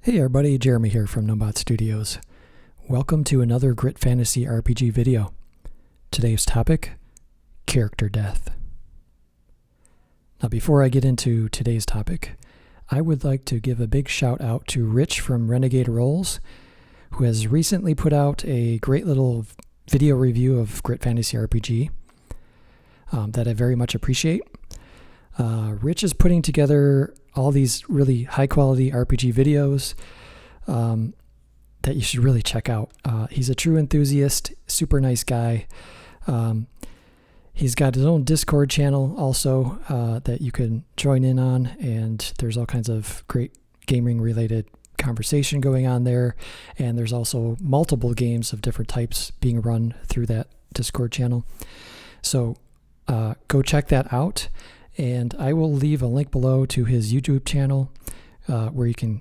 Hey everybody, Jeremy here from Gnomebot Studios. Welcome to another Grit Fantasy RPG video. Today's topic, character death. Now before I get into today's topic, I would like to give a big shout out to Rich from Renegade Rolls, who has recently put out a great little video review of Grit Fantasy RPG that I very much appreciate. Rich is putting together all these really high quality RPG videos that you should really check out. He's a true enthusiast, super nice guy. He's got his own Discord channel also that you can join in on, and there's all kinds of great gaming related conversation going on there, and there's also multiple games of different types being run through that Discord channel. So go check that out. And I will leave a link below to his YouTube channel where you can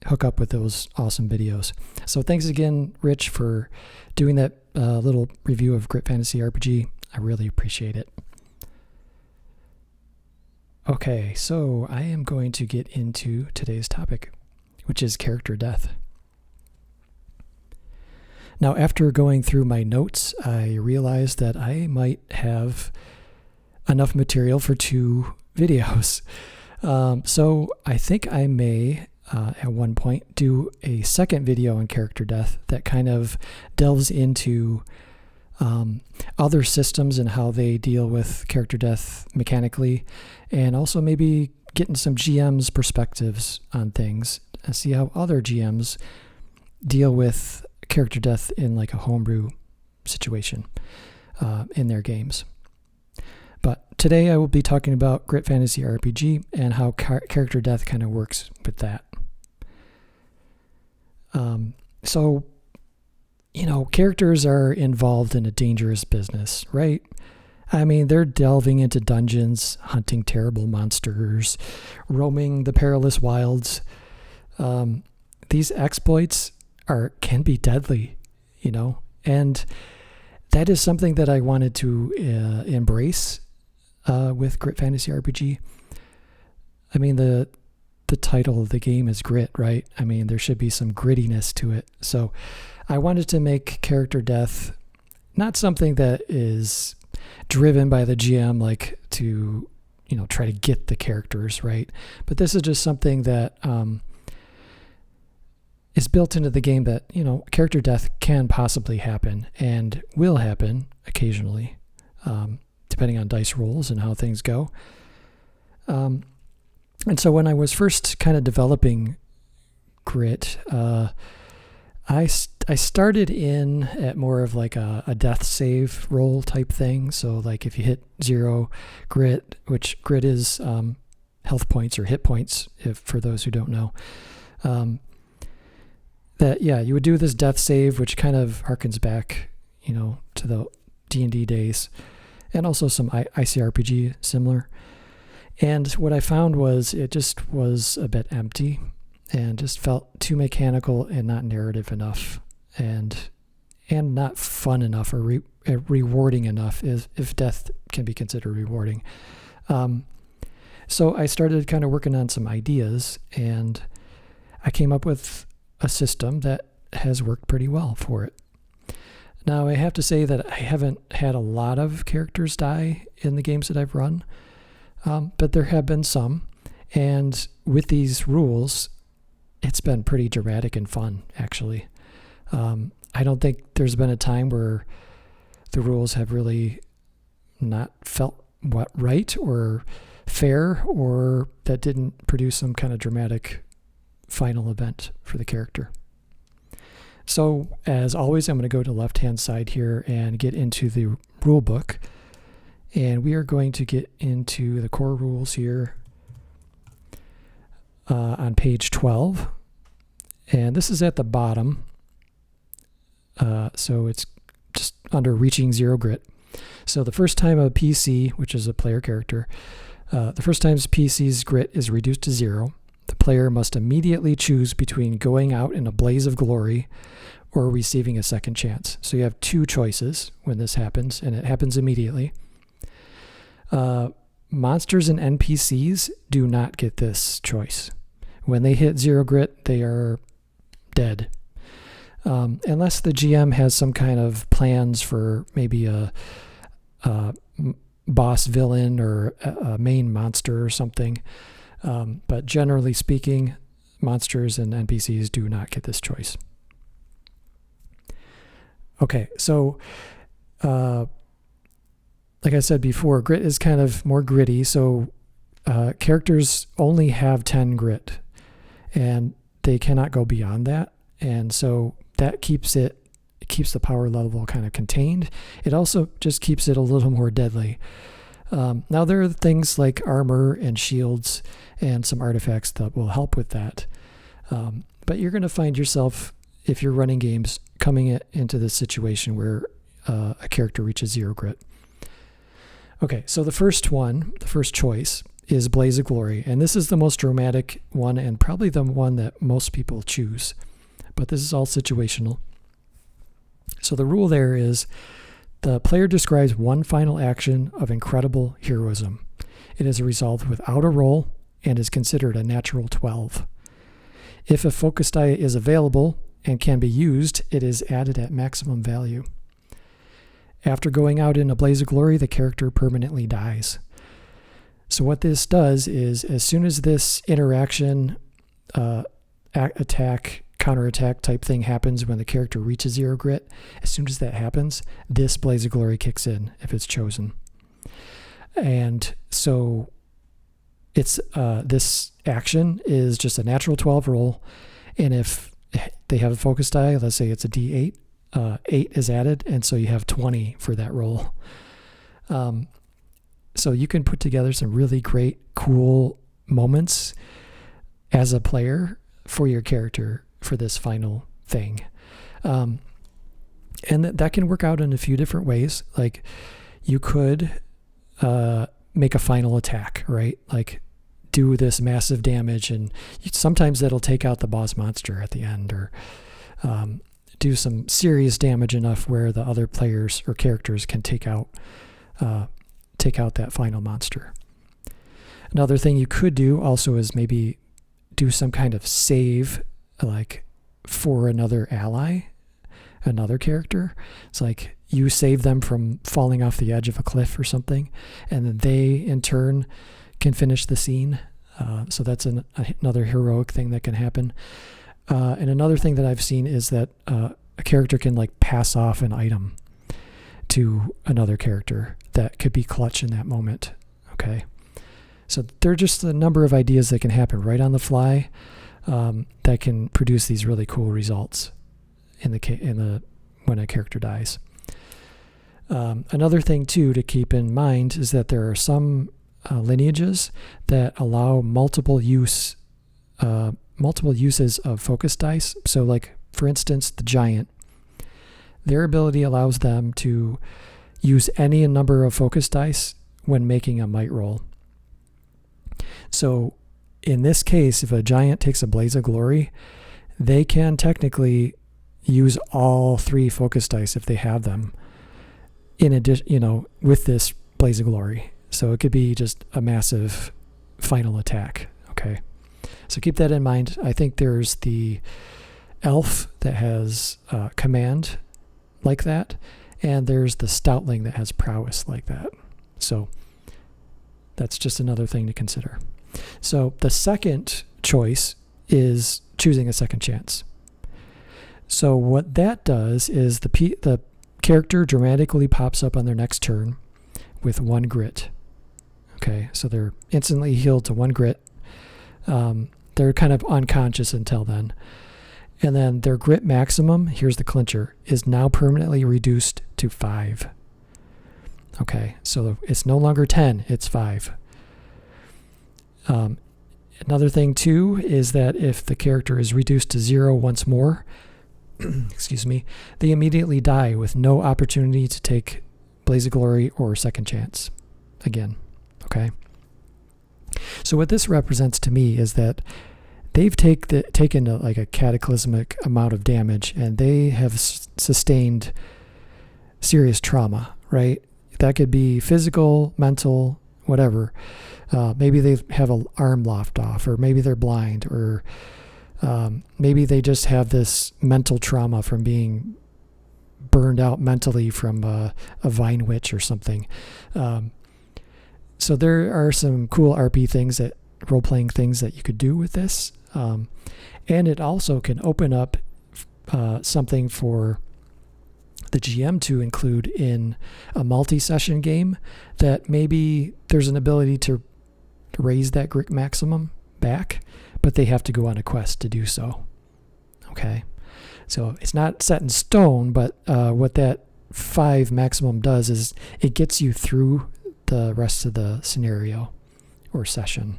hook up with those awesome videos. So thanks again, Rich, for doing that little review of Grit Fantasy RPG. I really appreciate it. Okay, so I am going to get into today's topic, which is character death. Now, after going through my notes, I realized that I might have enough material for 2 videos. So I think I may, at one point, do a second video on character death that kind of delves into other systems and how they deal with character death mechanically, and also maybe getting some GM's perspectives on things and see how other GMs deal with character death in like a homebrew situation in their games. But today I will be talking about Grit Fantasy RPG and how character death kind of works with that. So, characters are involved in a dangerous business, right? I mean, they're delving into dungeons, hunting terrible monsters, roaming the perilous wilds. These exploits can be deadly, and that is something that I wanted to embrace with Grit Fantasy RPG. I mean, the title of the game is Grit, right? I mean, there should be some grittiness to it. So I wanted to make character death not something that is driven by the GM, like to, try to get the characters, right? But this is just something that is built into the game that, character death can possibly happen and will happen occasionally. Depending on dice rolls and how things go. And so when I was first kind of developing Grit, I started in at more of like a death save roll type thing. So like if you hit 0 Grit, which Grit is health points or hit points, for those who don't know, you would do this death save, which kind of harkens back, to the D&D days. And also some ICRPG similar. And what I found was it just was a bit empty and just felt too mechanical and not narrative enough and not fun enough or rewarding enough if death can be considered rewarding. So I started kind of working on some ideas, and I came up with a system that has worked pretty well for it. Now, I have to say that I haven't had a lot of characters die in the games that I've run, but there have been some. And with these rules, it's been pretty dramatic and fun, actually. I don't think there's been a time where the rules have really not felt right or fair, or that didn't produce some kind of dramatic final event for the character. So, as always, I'm going to go to the left-hand side here and get into the rule book. And we are going to get into the core rules here on page 12. And this is at the bottom. So it's just under reaching 0 Grit. So the first time a PC, which is a player character, the first time PC's Grit is reduced to 0, the player must immediately choose between going out in a blaze of glory or receiving a second chance. So you have 2 choices when this happens, and it happens immediately. Monsters and NPCs do not get this choice. When they hit 0 Grit, they are dead. Unless the GM has some kind of plans for maybe a boss villain or a main monster or something. But generally speaking, monsters and NPCs do not get this choice. Okay, so like I said before, grit is kind of more gritty. So characters only have 10 grit, and they cannot go beyond that. And so that keeps the power level kind of contained. It also just keeps it a little more deadly. Now there are things like armor and shields and some artifacts that will help with that. But you're going to find yourself, if you're running games, coming into this situation where a character reaches 0 grit. Okay, so the first choice is Blaze of Glory. And this is the most dramatic one and probably the one that most people choose. But this is all situational. So the rule there is the player describes one final action of incredible heroism. It is resolved without a roll and is considered a natural 12. If a focus die is available and can be used, it is added at maximum value. After going out in a blaze of glory, the character permanently dies. So what this does is, as soon as this interaction, attack, counterattack type thing happens when the character reaches 0 grit, as soon as that happens, this blaze of glory kicks in if it's chosen. And so it's this action is just a natural 12 roll, and if they have a focus die, let's say it's a D8, 8 is added, and so you have 20 for that roll. So you can put together some really great, cool moments as a player for your character for this final thing. And that can work out in a few different ways. Like you could make a final attack, right? Like do this massive damage, and sometimes that'll take out the boss monster at the end, or do some serious damage enough where the other players or characters can take out that final monster. Another thing you could do also is maybe do some kind of save, like for another ally, another character. It's like you save them from falling off the edge of a cliff or something, and then they in turn can finish the scene. So that's another heroic thing that can happen. And another thing that I've seen is that a character can like pass off an item to another character that could be clutch in that moment. Okay. So there are just a number of ideas that can happen right on the fly that can produce these really cool results when a character dies. Another thing too to keep in mind is that there are some lineages that allow multiple uses of focus dice. So like, for instance, the giant, their ability allows them to use any number of focus dice when making a might roll. So in this case, if a giant takes a blaze of glory, they can technically use all 3 focus dice if they have them in addition, with this blaze of glory. So it could be just a massive final attack. Okay. So keep that in mind. I think there's the elf that has command like that, and there's the stoutling that has prowess like that. So that's just another thing to consider. So the second choice is choosing a second chance. So what that does is the character dramatically pops up on their next turn with 1 grit. Okay, so they're instantly healed to 1 grit. They're kind of unconscious until then. And then their grit maximum, here's the clincher, is now permanently reduced to 5. Okay, so it's no longer 10, it's 5. Another thing too is that if the character is reduced to 0 once more, excuse me, they immediately die with no opportunity to take Blaze of Glory or second chance again. Okay. So what this represents to me is that they've taken a cataclysmic amount of damage, and they have sustained serious trauma, right? That could be physical, mental, whatever. Maybe they have an arm lopped off, or maybe they're blind, or Maybe they just have this mental trauma from being burned out mentally from a vine witch or something. So there are some cool RP things, that role-playing things that you could do with this. And it also can open up something for the GM to include in a multi-session game, that maybe there's an ability to raise that grit maximum back, but they have to go on a quest to do so. Okay. So it's not set in stone, but what that 5 maximum does is it gets you through the rest of the scenario or session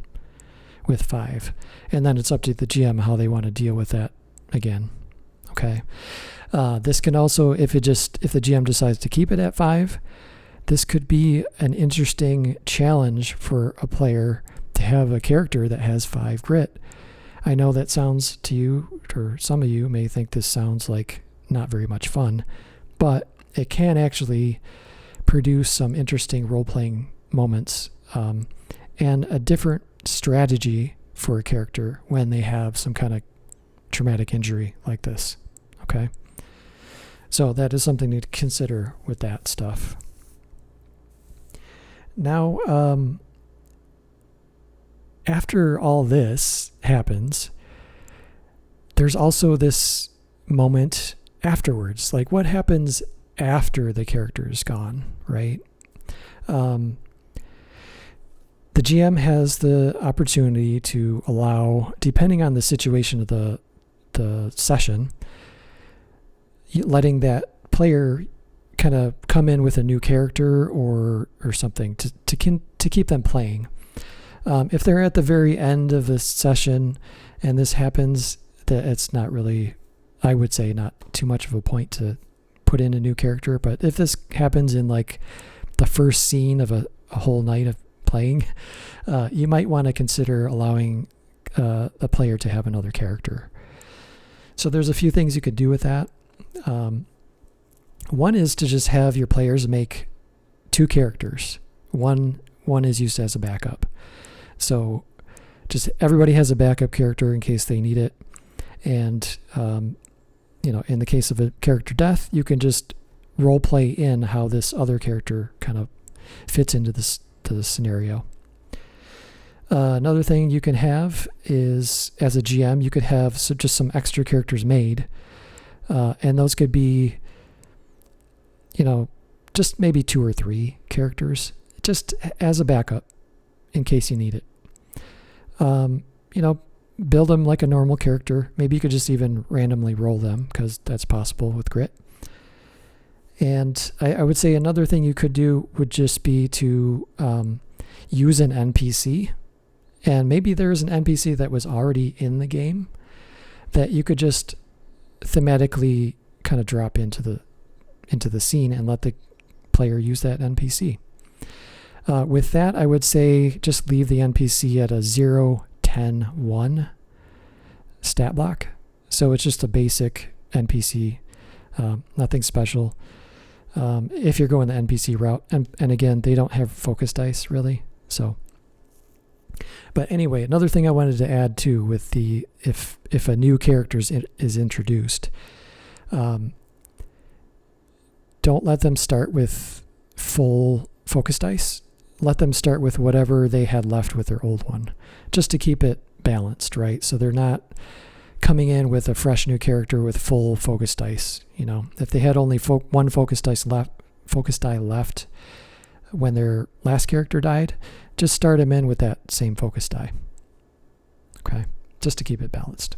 with 5. And then it's up to the GM how they want to deal with that again. Okay. This can also, if the GM decides to keep it at 5, this could be an interesting challenge for a player to have a character that has 5 grit. I know that sounds to you, or some of you may think this sounds like not very much fun, but it can actually produce some interesting role-playing moments, and a different strategy for a character when they have some kind of traumatic injury like this. Okay? So that is something to consider with that stuff. Now, after all this happens, there's also this moment afterwards. Like, what happens after the character is gone, right? The GM has the opportunity to allow, depending on the situation of the session, letting that player kind of come in with a new character or something to keep them playing. If they're at the very end of the session and this happens, that it's not really, I would say, not too much of a point to put in a new character. But if this happens in like the first scene of a whole night of playing, you might want to consider allowing the player to have another character. So there's a few things you could do with that. One is to just have your players make 2 characters. One is used as a backup. So just everybody has a backup character in case they need it. And, in the case of a character death, you can just role play in how this other character kind of fits into the scenario. Another thing you can have is, as a GM, you could have just some extra characters made. And those could be, just maybe 2 or 3 characters, just as a backup in case you need it. Build them like a normal character. Maybe you could just even randomly roll them, because that's possible with grit. And I would say another thing you could do would just be to use an NPC. And maybe there's an NPC that was already in the game that you could just thematically kind of drop into the scene and let the player use that NPC. With that, I would say just leave the NPC at a 0, 10, 1 stat block. So it's just a basic NPC, nothing special. If you're going the NPC route, and again, they don't have focus dice really. So, but anyway, another thing I wanted to add too with the if a new character is introduced, don't let them start with full focus dice. Let them start with whatever they had left with their old one, just to keep it balanced, right? So they're not coming in with a fresh new character with full focus dice. If they had only one focus die left when their last character died, just start them in with that same focus die. Okay, just to keep it balanced.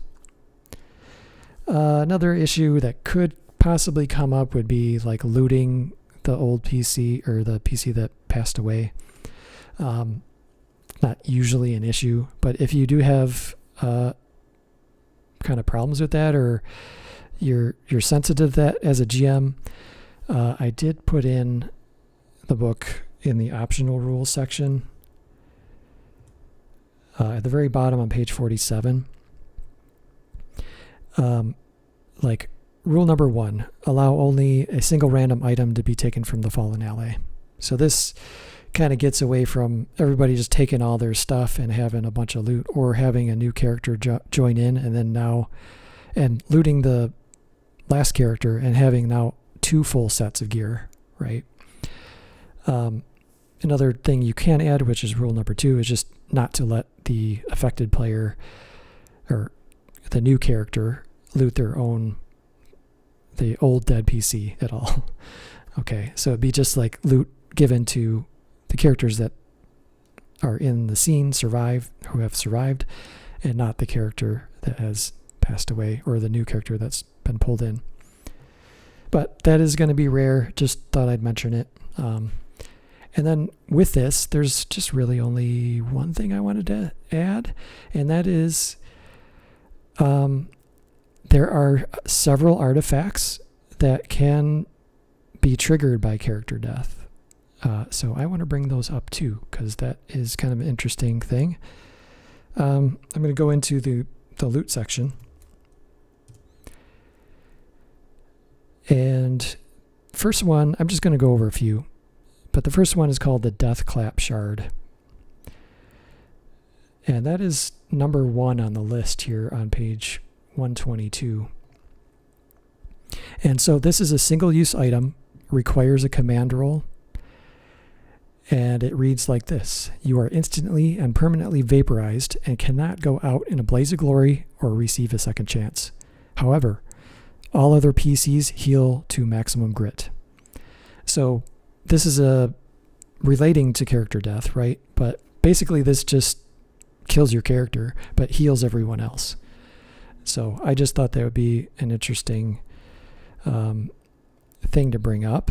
Another issue that could possibly come up would be like looting the old PC or the PC that passed away. Not usually an issue, but if you do have kind of problems with that, or you're sensitive to that as a GM, I did put in the book in the optional rules section at the very bottom on page 47. Like rule number 1, allow only a single random item to be taken from the fallen ally. So this kind of gets away from everybody just taking all their stuff and having a bunch of loot, or having a new character join in and looting the last character and having now 2 full sets of gear, right? Another thing you can add, which is rule number 2, is just not to let the affected player or the new character loot the old dead PC at all. Okay, so it'd be just like loot given to the characters that are in the scene, who have survived, and not the character that has passed away or the new character that's been pulled in. But that is going to be rare. Just thought I'd mention it. And then with this, there's just really only one thing I wanted to add, and that is there are several artifacts that can be triggered by character death. So I want to bring those up too, because that is kind of an interesting thing. I'm going to go into the loot section. And first one, I'm just going to go over a few. But the first one is called the Death Clap Shard. And that is number 1 on the list here on page 122. And so this is a single-use item, requires a command roll. And it reads like this: you are instantly and permanently vaporized and cannot go out in a blaze of glory or receive a second chance. However, all other PCs heal to maximum grit. So this is relating to character death, right? But basically this just kills your character, but heals everyone else. So I just thought that would be an interesting thing to bring up,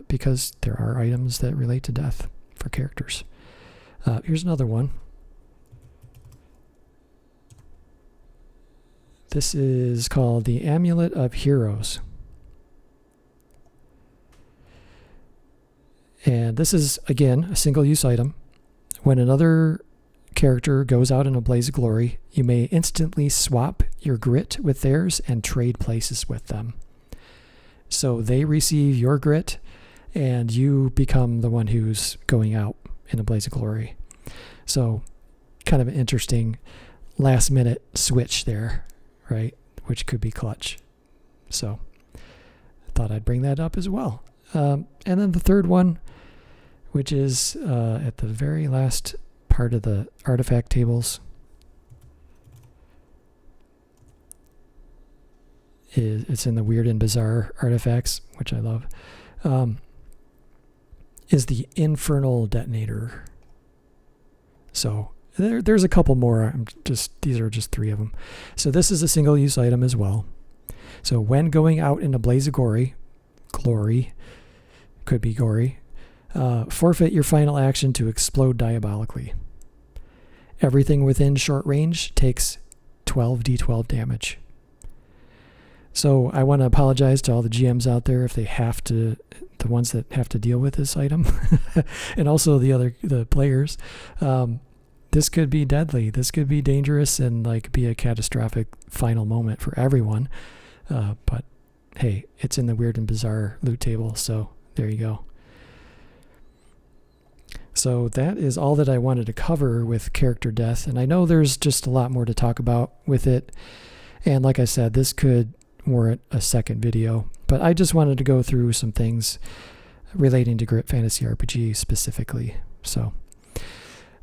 because there are items that relate to death for characters. Here's another one. This is called the Amulet of Heroes. And this is, again, a single-use item. When another character goes out in a blaze of glory, you may instantly swap your grit with theirs and trade places with them. So they receive your grit, and you become the one who's going out in a blaze of glory. So kind of an interesting last-minute switch there, right? Which could be clutch. So I thought I'd bring that up as well. And then the third one, which is at the very last part of the artifact tables, it's in the weird and bizarre artifacts, which I love, is the Infernal Detonator. So there's a couple more. These are just 3 of them. So this is a single-use item as well. So when going out in a blaze of glory, could be gory, forfeit your final action to explode diabolically. Everything within short range takes 12d12 damage. So I want to apologize to all the GMs out there if they have to, the ones that have to deal with this item, and also the players. This could be deadly. This could be dangerous and be a catastrophic final moment for everyone. But hey, it's in the weird and bizarre loot table, so there you go. So that is all that I wanted to cover with character death, and I know there's just a lot more to talk about with it. And like I said, this could warrant a second video, but I just wanted to go through some things relating to Grit Fantasy RPG specifically. So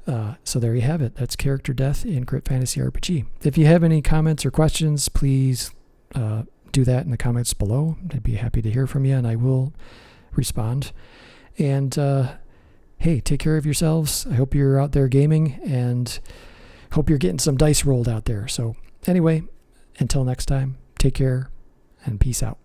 there you have it. That's character death in Grit Fantasy RPG. If you have any comments or questions, please do that in the comments below. I'd be happy to hear from you, and I will respond. And hey, take care of yourselves. I hope you're out there gaming, and hope you're getting some dice rolled out there. So anyway, until next time, take care and peace out.